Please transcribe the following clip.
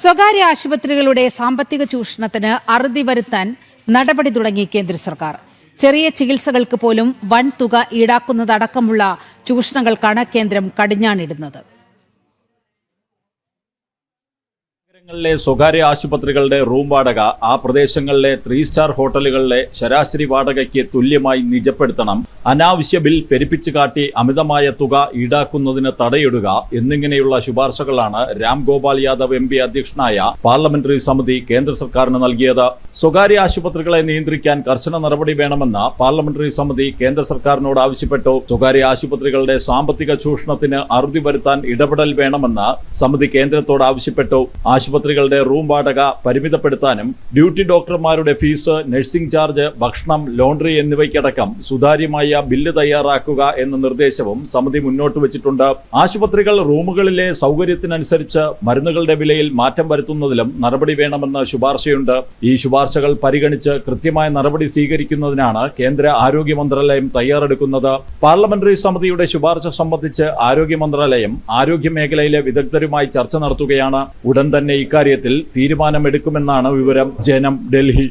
സ്വകാര്യ ആശുപത്രികളുടെ സാമ്പത്തിക ചൂഷണത്തിന് അറുതി വരുത്താൻ നടപടി തുടങ്ങി കേന്ദ്ര സർക്കാർ. ചെറിയ ചികിത്സകൾക്ക് പോലും വൻ തുക ഈടാക്കുന്നതടക്കമുള്ള ചൂഷണങ്ങൾക്കാണ് കേന്ദ്രം കടിഞ്ഞാണിടുന്നത്. നഗരങ്ങളിലെ സ്വകാര്യ ആശുപത്രികളുടെ റൂം വാടക ആ പ്രദേശങ്ങളിലെ 3 സ്റ്റാർ ഹോട്ടലുകളിലെ ശരാശരി വാടകയ്ക്ക് തുല്യമായി നിജപ്പെടുത്തണം. അനാവശ്യ ബിൽ പെരുപ്പിച്ചു കാട്ടി അമിതമായ തുക ഈടാക്കുന്നതിന് തടയിടുക എന്നിങ്ങനെയുള്ള ശുപാർശകളാണ് രാം ഗോപാൽ യാദവ് MP അധ്യക്ഷനായ പാർലമെന്ററി സമിതി കേന്ദ്ര സർക്കാരിന് നൽകിയത്. സ്വകാര്യ ആശുപത്രികളെ നിയന്ത്രിക്കാൻ കർശന നടപടി വേണമെന്ന് പാർലമെന്ററി സമിതി കേന്ദ്ര സർക്കാരിനോട് ആവശ്യപ്പെട്ടു. സ്വകാര്യ ആശുപത്രികളുടെ സാമ്പത്തിക ചൂഷണത്തിന് അറുതി വരുത്താൻ ഇടപെടൽ വേണമെന്ന് സമിതി കേന്ദ്രത്തോട് ആവശ്യപ്പെട്ടു. ആശുപത്രികളുടെ റൂം വാടക പരിമിതപ്പെടുത്താനും ഡ്യൂട്ടി ഡോക്ടർമാരുടെ ഫീസ്, നഴ്സിംഗ് ചാർജ്, ഭക്ഷണം, ലോണ്ടറി എന്നിവയ്ക്കടക്കം സുതാര്യമായ ബില്ല് തയ്യാറാക്കുക എന്ന നിർദ്ദേശവും സമിതി മുന്നോട്ട് വച്ചിട്ടുണ്ട്. ആശുപത്രികൾ റൂമുകളിലെ സൗകര്യത്തിനനുസരിച്ച് മരുന്നുകളുടെ വിലയിൽ മാറ്റം വരുത്തുന്നതിലും നടപടി വേണമെന്ന് ശുപാർശയുണ്ട്. ഈ ശുപാർശകൾ പരിഗണിച്ച് കൃത്യമായ നടപടി സ്വീകരിക്കുന്നതിനാണ് കേന്ദ്ര ആരോഗ്യ മന്ത്രാലയം തയ്യാറെടുക്കുന്നത്. പാർലമെന്ററി സമിതിയുടെ ശുപാർശ സംബന്ധിച്ച് ആരോഗ്യ മന്ത്രാലയം ആരോഗ്യ മേഖലയിലെ വിദഗ്ധരുമായി ചർച്ച നടത്തുകയാണ്. ഉടൻ തന്നെ ഇക്കാര്യത്തിൽ തീരുമാനമെടുക്കുമെന്നാണ് വിവരം. ജനം, ഡൽഹി.